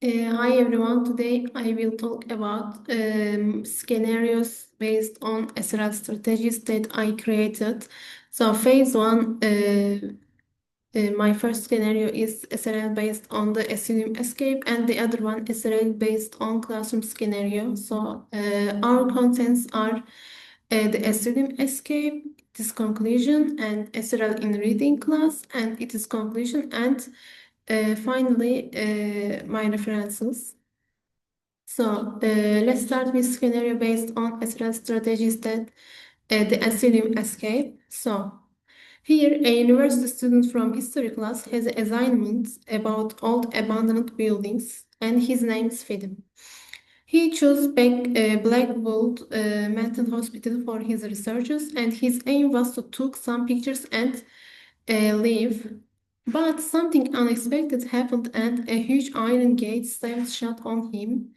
Hi everyone, today I will talk about scenarios based on SRL strategies that I created. So phase one, my first scenario is SRL based on the Asylum Escape and the other one SRL based on classroom scenario. So our contents are the Asylum Escape, its conclusion, and SRL in reading class and its conclusion, and finally my references. So let's start with scenario based on SRL strategies that the asylum escape. So here a university student from history class has an assignment about old abandoned buildings and his name is Philip. He chose Blackwood Mental Hospital for his researches and his aim was to take some pictures and leave. But something unexpected happened and a huge iron gate slammed shut on him.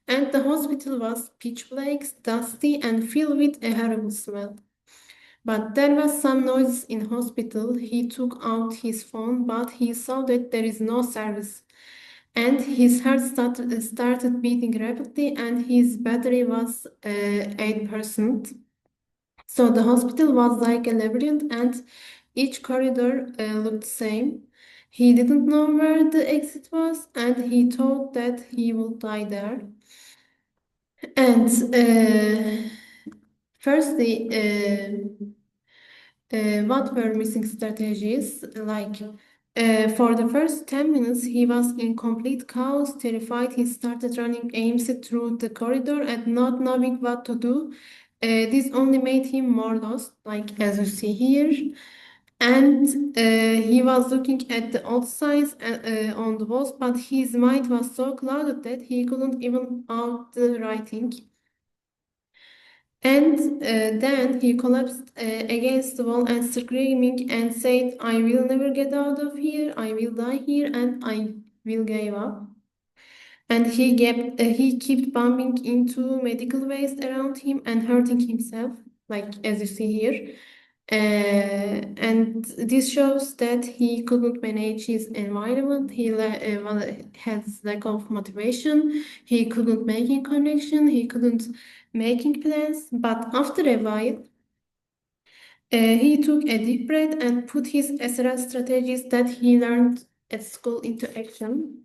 And the hospital was pitch black, dusty, and filled with a horrible smell. But there was some noise in hospital. He took out his phone, but he saw that there is no service. And his heart started beating rapidly, and his battery was 8%. So the hospital was like a labyrinth, and each corridor looked the same. He didn't know where the exit was, and he thought that he would die there. And firstly, what were missing strategies? Like for the first 10 minutes, he was in complete chaos, terrified. He started running aimlessly through the corridor and not knowing what to do. This only made him more lost, like as you see here. And he was looking at the old signs on the walls, but his mind was so clouded that he couldn't even out the writing. And then he collapsed against the wall and screaming and said, I will never get out of here, I will die here, and I will give up. And he kept bumping into medical waste around him and hurting himself, like as you see here. And this shows that he couldn't manage his environment. Has lack of motivation. He couldn't making connection. He couldn't making plans. But after a while, he took a deep breath and put his SRL strategies that he learned at school into action.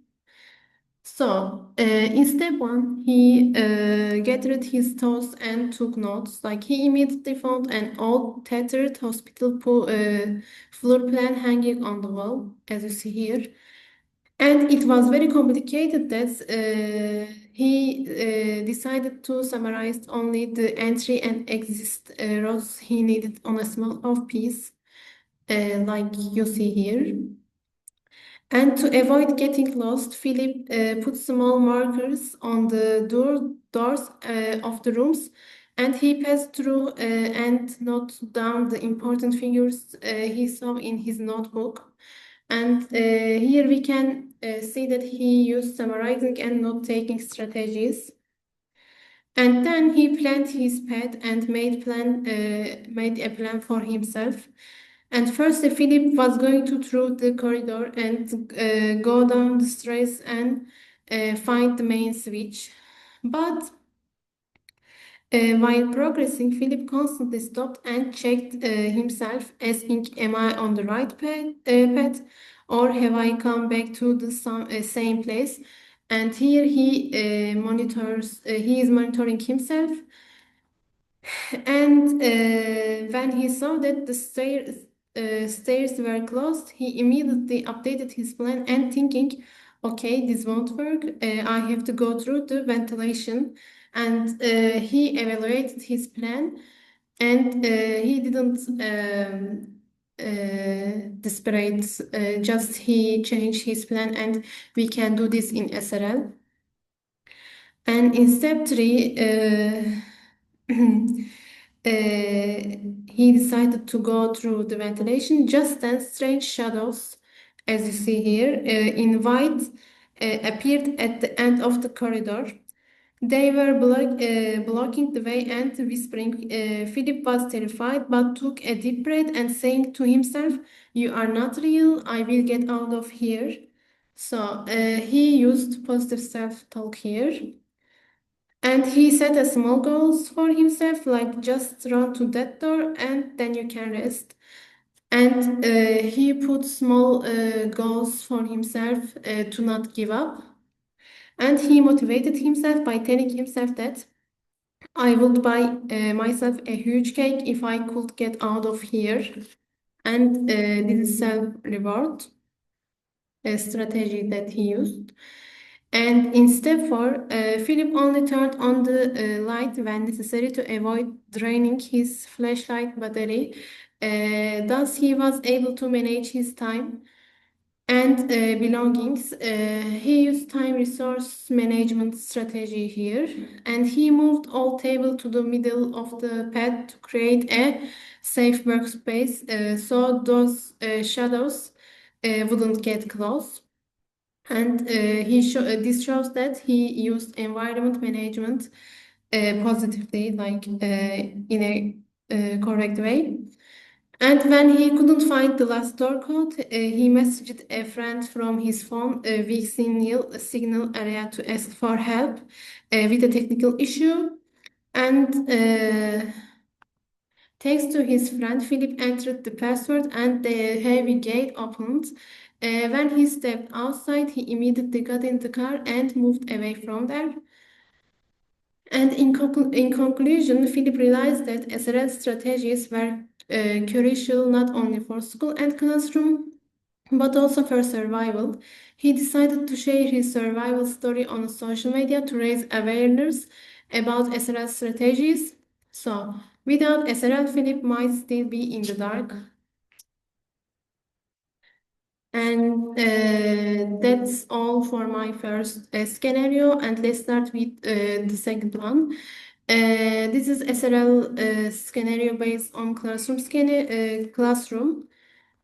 So, in step one, he gathered his thoughts and took notes. Like he immediately found an old, tattered hospital floor plan hanging on the wall, as you see here. And it was very complicated that he decided to summarize only the entry and exit rows he needed on a small half piece, like you see here. And to avoid getting lost, Philip put small markers on the doors of the rooms, and he passed through and noted down the important figures he saw in his notebook. And here we can see that he used summarizing and note-taking strategies. And then he planned his path and made a plan for himself. And first, Philip was going to through the corridor and go down the stairs and find the main switch. But while progressing, Philip constantly stopped and checked himself, asking, "Am I on the right path, or have I come back to the same place?" And here he is monitoring himself. And when he saw that the stairs were closed, he immediately updated his plan and thinking, okay, this won't work. I have to go through the ventilation. And he evaluated his plan and he didn't desperate, just he changed his plan and we can do this in SRL. And in step three, he decided to go through the ventilation. Just then, strange shadows, as you see here, in white, appeared at the end of the corridor. They were blocking the way and whispering. Philip was terrified but took a deep breath and saying to himself, "You are not real. I will get out of here." So he used positive self-talk here. And he set a small goals for himself, like just run to that door and then you can rest. And he put small goals for himself to not give up. And he motivated himself by telling himself that I would buy myself a huge cake if I could get out of here. And this is self-reward, a strategy that he used. And in step four, Philip only turned on the light when necessary to avoid draining his flashlight battery. Thus, he was able to manage his time and belongings. He used time resource management strategy here, and he moved all table to the middle of the pad to create a safe workspace, so those shadows wouldn't get close. And this shows that he used environment management positively, like in a correct way. And when he couldn't find the last door code, he messaged a friend from his phone, weak signal area, to ask for help with a technical issue. And thanks to his friend, Philip entered the password and the heavy gate opened. When he stepped outside, he immediately got in the car and moved away from there. And in conclusion, Philip realized that SRL strategies were crucial not only for school and classroom, but also for survival. He decided to share his survival story on social media to raise awareness about SRL strategies. So, without SRL, Philip might still be in the dark. And that's all for my first scenario. And let's start with the second one. This is SRL scenario based on classroom.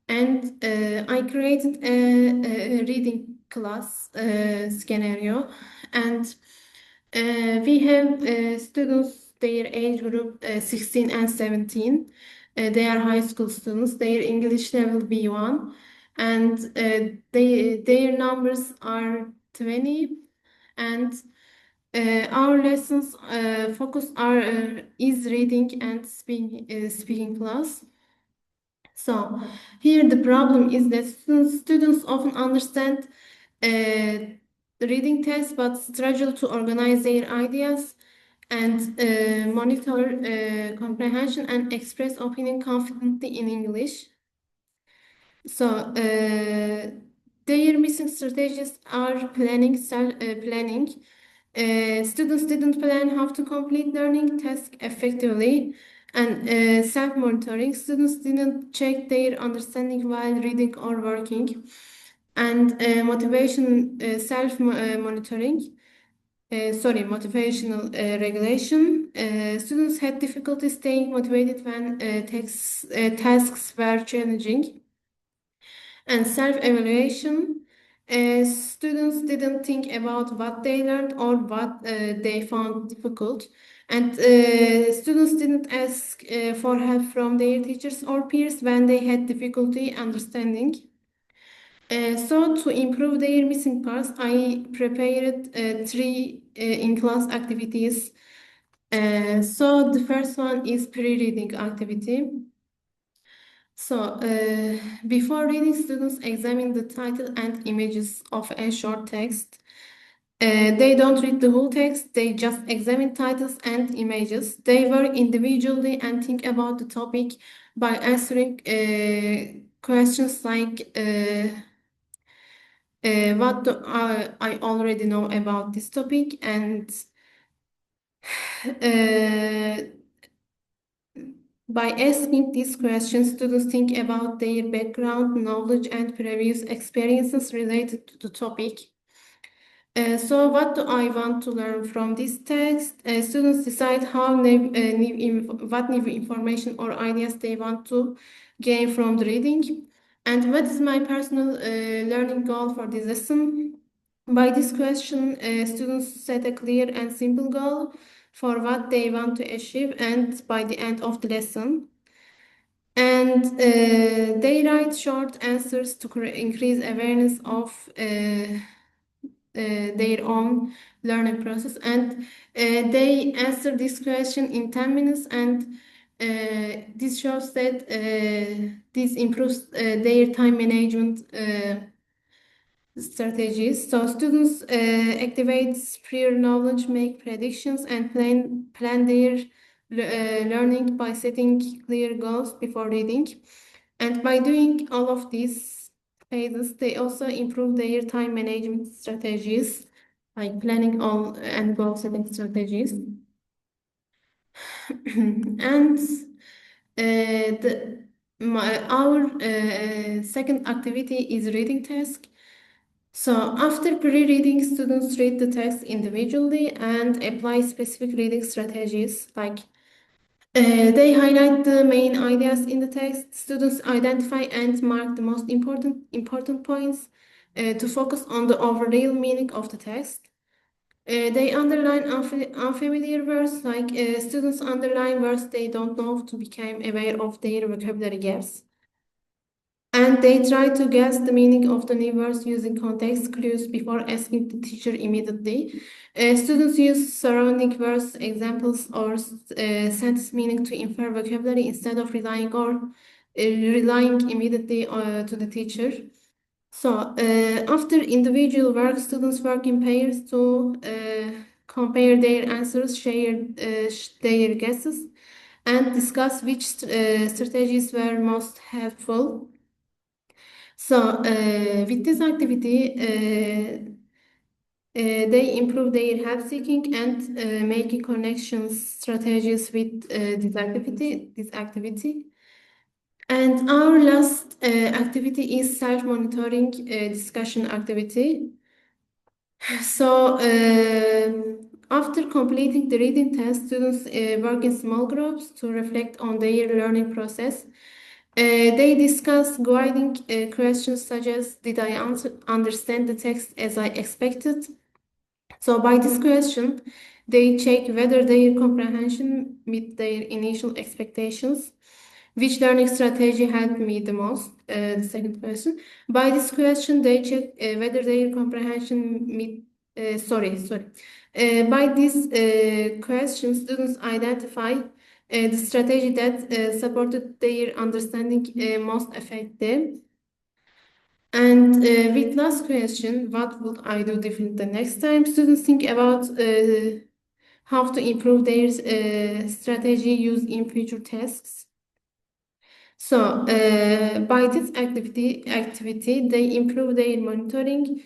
And I created a reading class scenario. And we have students, their age group 16 and 17. They are high school students. Their English level B1, and their numbers are 20. And our lessons focus is reading and speaking class. So here the problem is that students often understand the reading tests but struggle to organize their ideas and monitor comprehension and express opinion confidently in English. So their missing strategies are planning. Students didn't plan how to complete learning tasks effectively, and self-monitoring. Students didn't check their understanding while reading or working, and self-monitoring. Motivational regulation. Students had difficulty staying motivated when tasks were challenging. And self-evaluation. Students didn't think about what they learned or what they found difficult. And students didn't ask for help from their teachers or peers when they had difficulty understanding. So to improve their missing parts, I prepared three in-class activities. So the first one is pre-reading activity. So, before reading, students examine the title and images of a short text. They don't read the whole text, they just examine titles and images. They work individually and think about the topic by answering questions like what do I already know about this topic, and uh, by asking these questions, students think about their background, knowledge, and previous experiences related to the topic. So what do I want to learn from this text? Students decide what new information or ideas they want to gain from the reading. And what is my personal learning goal for this lesson? By this question, students set a clear and simple goal for what they want to achieve and by the end of the lesson. And they write short answers to increase awareness of their own learning process. And they answer this question in 10 minutes. And this shows that this improves their time management strategies. So students activate prior knowledge, make predictions, and plan their learning by setting clear goals before reading. And by doing all of these phases, they also improve their time management strategies, like planning all and goal setting strategies. And our second activity is reading task. So after pre-reading, students read the text individually and apply specific reading strategies. Like they highlight the main ideas in the text. Students identify and mark the most important points to focus on the overall meaning of the text. They underline unfamiliar words, like students underline words they don't know to become aware of their vocabulary gaps. And they try to guess the meaning of the new words using context clues before asking the teacher immediately. Students use surrounding words, examples, or sentence meaning to infer vocabulary instead of relying immediately to the teacher. So, after individual work, students work in pairs to compare their answers, share their guesses, and discuss which strategies were most helpful. So, with this activity, they improve their help seeking and making connections strategies with this activity. And our last activity is self-monitoring discussion activity. So, after completing the reading test, students work in small groups to reflect on their learning process. They discuss guiding questions such as, did I understand the text as I expected? So by this question, they check whether their comprehension meet their initial expectations. Which learning strategy helped me the most? The second question. By this question, they check whether their comprehension meet. Sorry. By this question, students identify the strategy that supported their understanding most effective. And with last question, what would I do different the next time? Students think about how to improve their strategy used in future tasks. So by this activity, they improve their monitoring,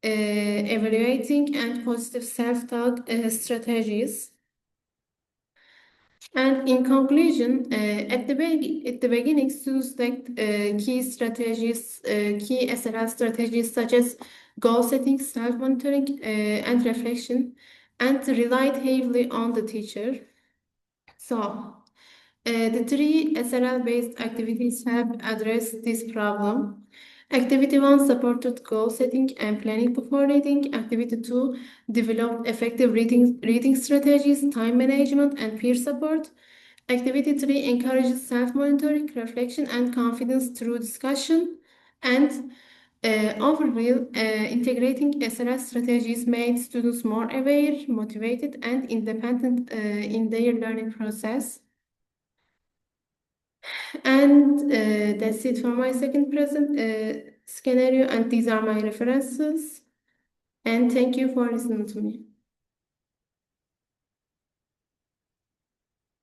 evaluating, and positive self-talk strategies. And in conclusion, at the beginning, students select key SRL strategies such as goal setting, self-monitoring, and reflection, and relied heavily on the teacher. So, the three SRL-based activities help address this problem. Activity 1 supported goal setting and planning before reading. Activity 2 developed effective reading strategies, time management, and peer support. Activity 3 encourages self-monitoring, reflection, and confidence through discussion. And overall, integrating SRL strategies made students more aware, motivated, and independent in their learning process. And that's it for my second present scenario, and these are my references. And thank you for listening to me.